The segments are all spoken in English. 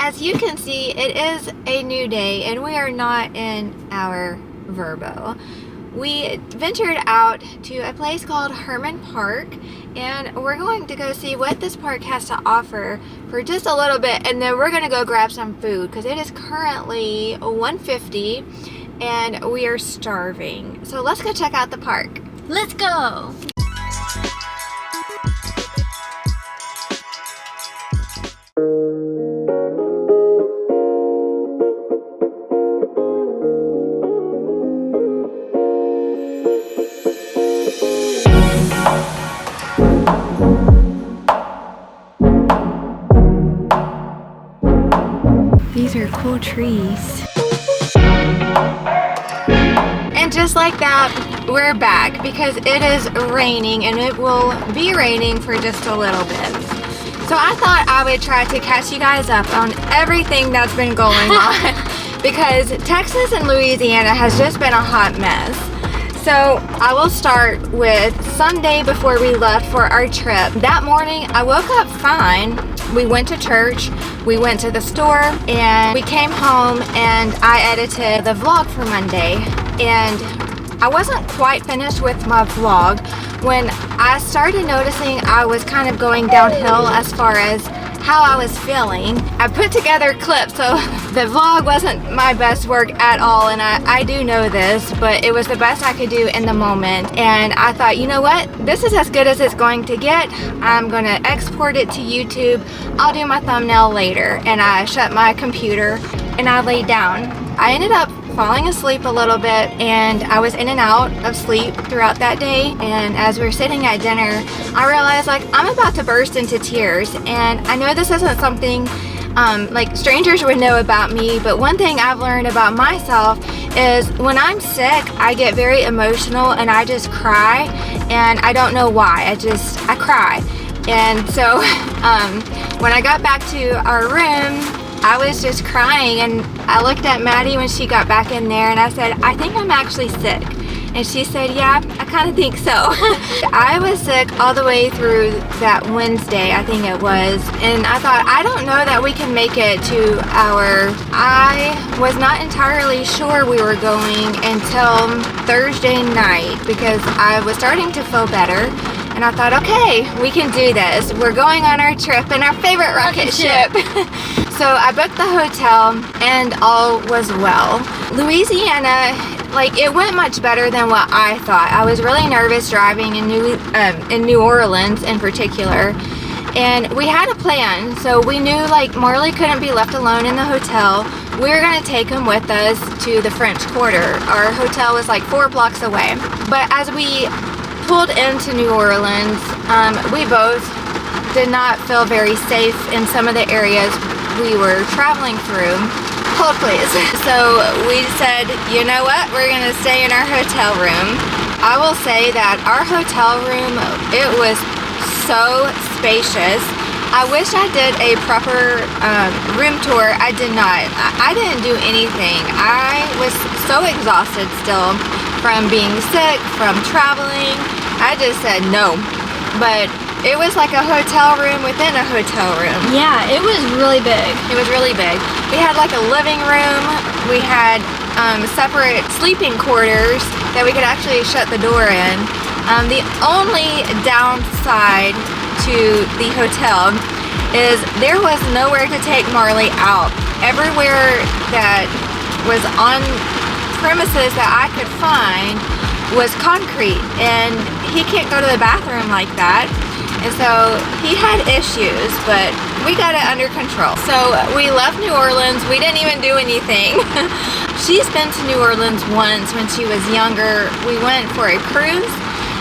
As you can see, it is a new day and we are not in our VRBO. We ventured out to a place called Herman Park and we're going to go see what this park has to offer for just a little bit, and then we're going to go grab some food because it is currently 1:50 and we are starving. So let's go check out the park. Let's go! These are cool trees. And just like that, we're back because it is raining and it will be raining for just a little bit. So I thought I would try to catch you guys up on everything that's been going on because Texas and Louisiana has just been a hot mess. So I will start with Sunday before we left for our trip. That morning I woke up fine. We went to church, we went to the store, and we came home and I edited the vlog for Monday. And I wasn't quite finished with my vlog when I started noticing I was kind of going downhill as far as how I was feeling. I put together clips, so the vlog wasn't my best work at all, and I do know this, but it was the best I could do in the moment. And I thought, you know what? This is as good as it's going to get. I'm gonna export it to YouTube. I'll do my thumbnail later. And I shut my computer and I laid down. I ended up falling asleep a little bit and I was in and out of sleep throughout that day, and as we were sitting at dinner I realized like I'm about to burst into tears. And I know this isn't something like strangers would know about me, but one thing I've learned about myself is when I'm sick I get very emotional and I just cry, and I don't know why, I cry. And so when I got back to our room I was just crying, and I looked at Maddie when she got back in there and I said, I think I'm actually sick. And she said, yeah, I kind of think so. I was sick all the way through that Wednesday, I think it was. And I thought, I don't know that we can make it to I was not entirely sure we were going until Thursday night because I was starting to feel better. And I thought, okay, we can do this. We're going on our trip in our favorite rocket ship. So I booked the hotel and all was well. Louisiana, like it went much better than what I thought. I was really nervous driving in New Orleans in particular. And we had a plan. So we knew like Marley couldn't be left alone in the hotel. We were gonna take him with us to the French Quarter. Our hotel was like 4 blocks away. But as we pulled into New Orleans, we both did not feel very safe in some of the areas we were traveling through. Hold please. So we said, you know what, we're gonna stay in our hotel room. I will say that our hotel room, it was so spacious. I wish I did a proper room tour. I did not. I didn't do anything. I was so exhausted still from being sick, from traveling. I just said no. But it was like a hotel room within a hotel room. Yeah, it was really big. It was really big. We had like a living room. We had separate sleeping quarters that we could actually shut the door in. The only downside to the hotel is there was nowhere to take Marley out. Everywhere that was on premises that I could find was concrete, and he can't go to the bathroom like that. And so he had issues, but we got it under control. So we left New Orleans. We didn't even do anything. She's been to New Orleans once when she was younger. We went for a cruise,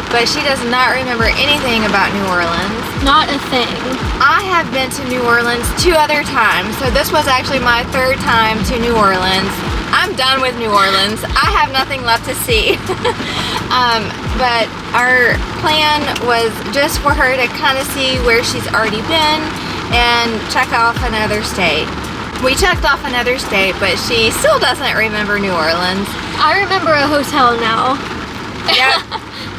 but she does not remember anything about New Orleans. Not a thing. I have been to New Orleans 2 other times, so this was actually my 3rd time to New Orleans. I'm done with New Orleans. I have nothing left to see. But our plan was just for her to kind of see where she's already been and check off another state. We checked off another state, but she still doesn't remember New Orleans. I remember a hotel now. Yeah.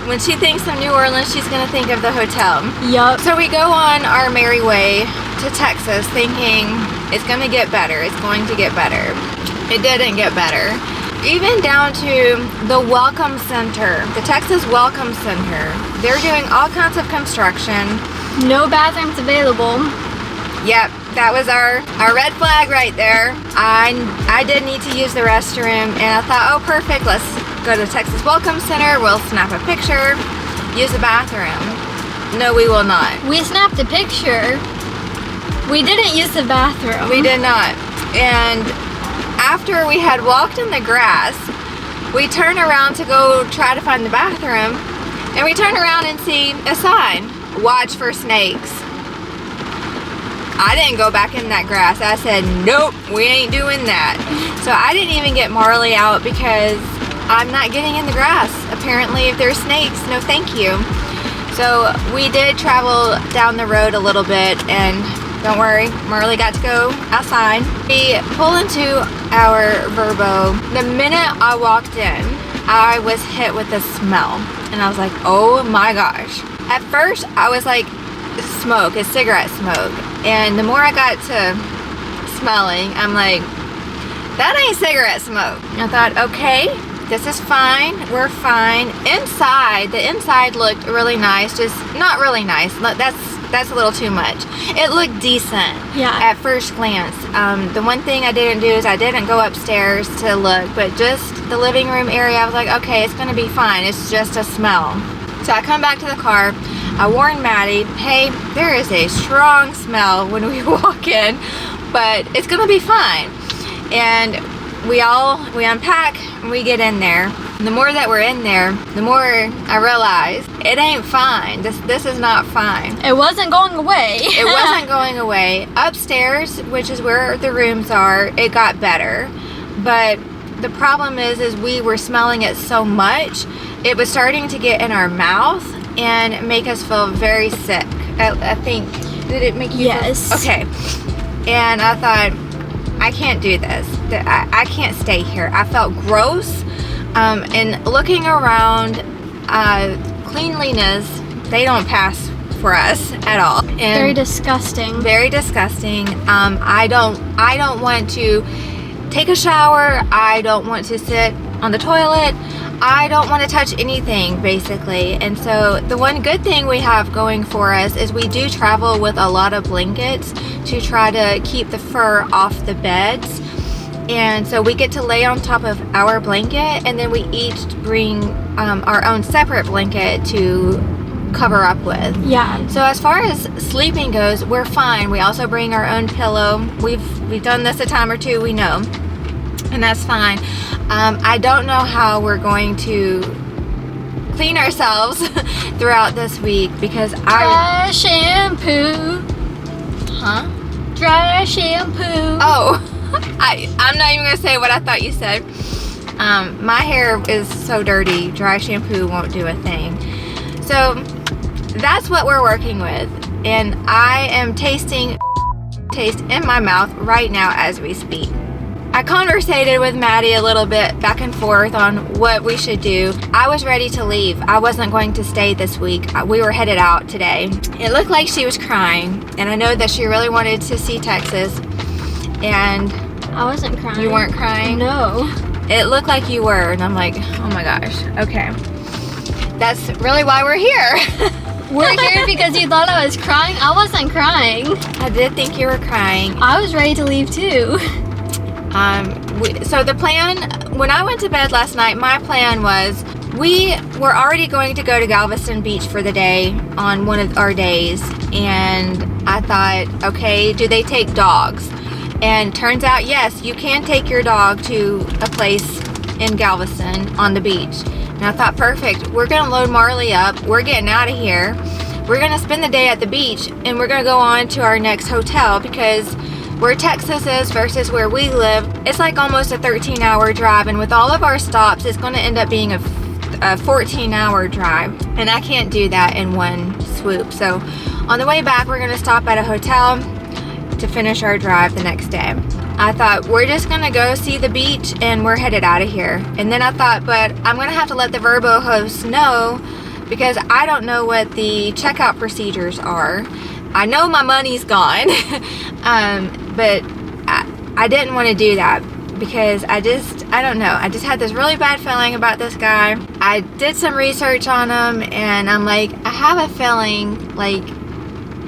When she thinks of New Orleans, she's gonna think of the hotel. Yup. So we go on our merry way to Texas thinking It's going to get better. It's going to get better. It didn't get better. Even down to the Welcome Center, the Texas Welcome Center. They're doing all kinds of construction. No bathrooms available. Yep, that was our red flag right there. I did need to use the restroom, and I thought, oh, perfect, let's go to Texas Welcome Center. We'll snap a picture, use the bathroom. No, we will not. We snapped a picture. We didn't use the bathroom. We did not. And after we had walked in the grass, we turn around to go try to find the bathroom, and we turn around and see a sign, watch for snakes. I didn't go back in that grass. I said, nope, we ain't doing that. So I didn't even get Marley out because I'm not getting in the grass. Apparently, if there's snakes, no thank you. So we did travel down the road a little bit, and don't worry, Marley got to go outside. We pull into our VRBO. The minute I walked in, I was hit with the smell. And I was like, oh my gosh. At first, I was like, smoke, it's cigarette smoke. And the more I got to smelling, I'm like, that ain't cigarette smoke. I thought, okay, this is fine, we're fine. Inside, the inside looked really nice, just not really nice. That's a little too much. It looked decent at first glance. The one thing I didn't do is I didn't go upstairs to look, but just the living room area, I was like, okay, it's gonna be fine. It's just a smell. So I come back to the car. I warned Maddy, hey, there is a strong smell when we walk in, but it's gonna be fine. And we unpack and we get in there. And the more that we're in there, the more I realize it ain't fine. This is not fine. It wasn't going away. It wasn't going away. Upstairs, which is where the rooms are, it got better. But the problem is we were smelling it so much, it was starting to get in our mouth and make us feel very sick. I think, did it make you Yes. feel? Okay. And I thought, I can't do this. I can't stay here. I felt gross. And looking around, cleanliness, they don't pass for us at all. And very disgusting. Very disgusting. I don't want to take a shower. I don't want to sit on the toilet. I don't want to touch anything, basically. And so the one good thing we have going for us is we do travel with a lot of blankets to try to keep the fur off the beds. And so we get to lay on top of our blanket, and then we each bring our own separate blanket to cover up with. Yeah. So as far as sleeping goes, we're fine. We also bring our own pillow. We've done this a time or two, we know. And that's fine. I don't know how we're going to clean ourselves throughout this week because Dry shampoo. Huh? Dry shampoo. Oh, I'm not even going to say what I thought you said. My hair is so dirty, dry shampoo won't do a thing. So that's what we're working with. And I am tasting taste in my mouth right now as we speak. I conversated with Maddy a little bit back and forth on what we should do. I was ready to leave. I wasn't going to stay this week. We were headed out today. It looked like she was crying, and I know that she really wanted to see Texas. And I wasn't crying. you weren't crying? No. It looked like you were, and I'm like, oh my gosh, okay. That's really why we're here. We're here because you thought I was crying. I wasn't crying. I did think you were crying. I was ready to leave too. So the plan, when I went to bed last night, my plan was we were already going to go to Galveston Beach for the day on one of our days. And I thought, okay, do they take dogs? And turns out, yes, you can take your dog to a place in Galveston on the beach. And I thought, perfect, we're going to load Marley up. We're getting out of here. We're going to spend the day at the beach, and we're going to go on to our next hotel because where Texas is versus where we live, it's like almost a 13-hour drive. And with all of our stops, it's going to end up being a 14-hour drive. And I can't do that in one swoop. So on the way back, we're going to stop at a hotel to finish our drive the next day. I thought, we're just gonna go see the beach and we're headed out of here. And then I thought, but I'm gonna have to let the VRBO hosts know because I don't know what the checkout procedures are. I know my money's gone, but I didn't want to do that because I don't know. I just had this really bad feeling about this guy. I did some research on him, and I'm like, I have a feeling like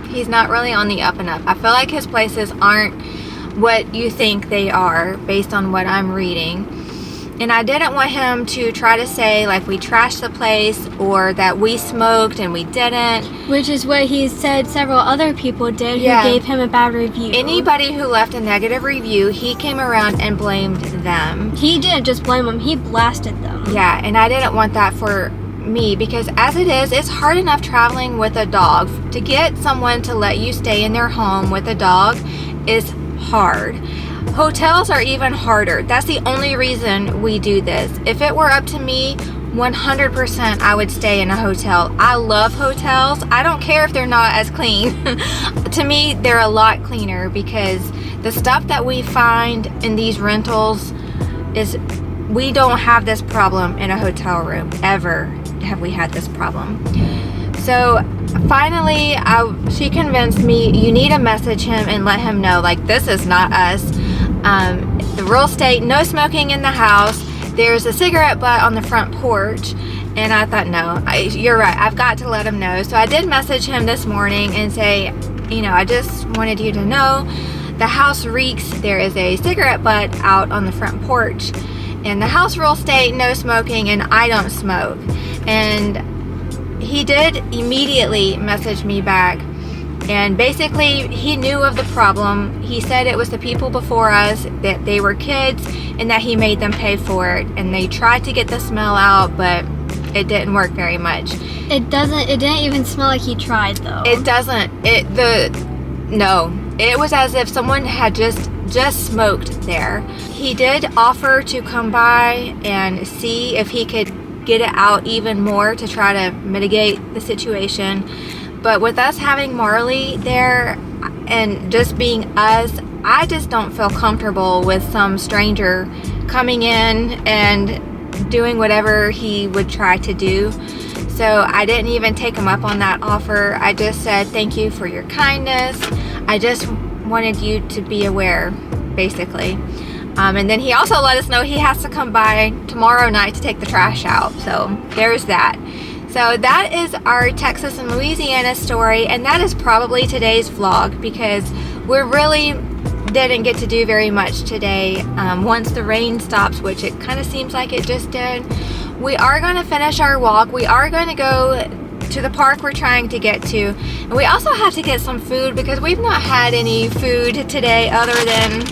he's not really on the up and up. I feel like his places aren't what you think they are based on what I'm reading. And I didn't want him to try to say like we trashed the place or that we smoked and we didn't. Which is what he said several other people did who gave him a bad review. Anybody who left a negative review, he came around and blamed them. He didn't just blame them, he blasted them. Yeah, and I didn't want that for me because as it is, it's hard enough traveling with a dog. To get someone to let you stay in their home with a dog is hard. Hotels are even harder. That's the only reason we do this. If it were up to me, 100% I would stay in a hotel. I love hotels. I don't care if they're not as clean. To me, they're a lot cleaner because the stuff that we find in these rentals is, we don't have this problem in a hotel room. Ever have we had this problem. So finally, she convinced me, you need to message him and let him know, like, this is not us. The rules state no smoking in the house. There's a cigarette butt on the front porch. And I thought, no, you're right. I've got to let him know. So I did message him this morning and say, you know, I just wanted you to know the house reeks. There is a cigarette butt out on the front porch. And the house rules state no smoking, and I don't smoke. And he did immediately message me back. And basically, he knew of the problem. He said it was the people before us, that they were kids, and that he made them pay for it. And they tried to get the smell out, but it didn't work very much. It didn't even smell like he tried, though. It doesn't. No. It was as if someone had just smoked there. He did offer to come by and see if he could get it out even more to try to mitigate the situation. But with us having Marley there and just being us, I just don't feel comfortable with some stranger coming in and doing whatever he would try to do. So I didn't even take him up on that offer. I just said, thank you for your kindness. I just wanted you to be aware, basically. And then he also let us know he has to come by tomorrow night to take the trash out. So there's that. So that is our Texas and Louisiana story, and that is probably today's vlog because we really didn't get to do very much today. Once the rain stops, which it kind of seems like it just did, we are going to finish our walk. We are going to go to the park we're trying to get to, and we also have to get some food because we've not had any food today other than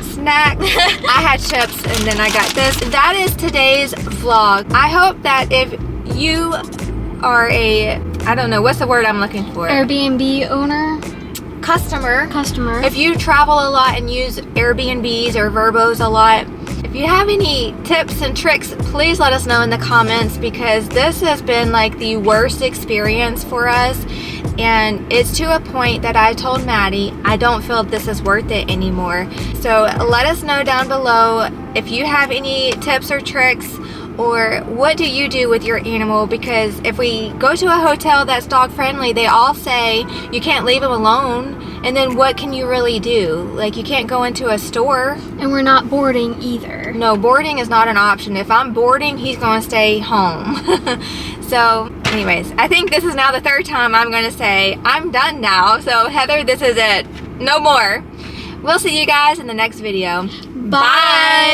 snack. I had chips and then I got this. That is today's vlog. I hope that if you are I don't know, what's the word I'm looking for? Airbnb owner? Customer. If you travel a lot and use Airbnbs or VRBOs a lot, if you have any tips and tricks, please let us know in the comments because this has been like the worst experience for us. And it's to a point that I told Maddy, I don't feel this is worth it anymore. So let us know down below if you have any tips or tricks, or what do you do with your animal? Because if we go to a hotel that's dog friendly, they all say you can't leave him alone. And then what can you really do? Like, you can't go into a store. And we're not boarding either. No, boarding is not an option. If I'm boarding, he's going to stay home. So anyways, I think this is now the third time I'm going to say I'm done now. So Heather, this is it. No more. We'll see you guys in the next video. Bye.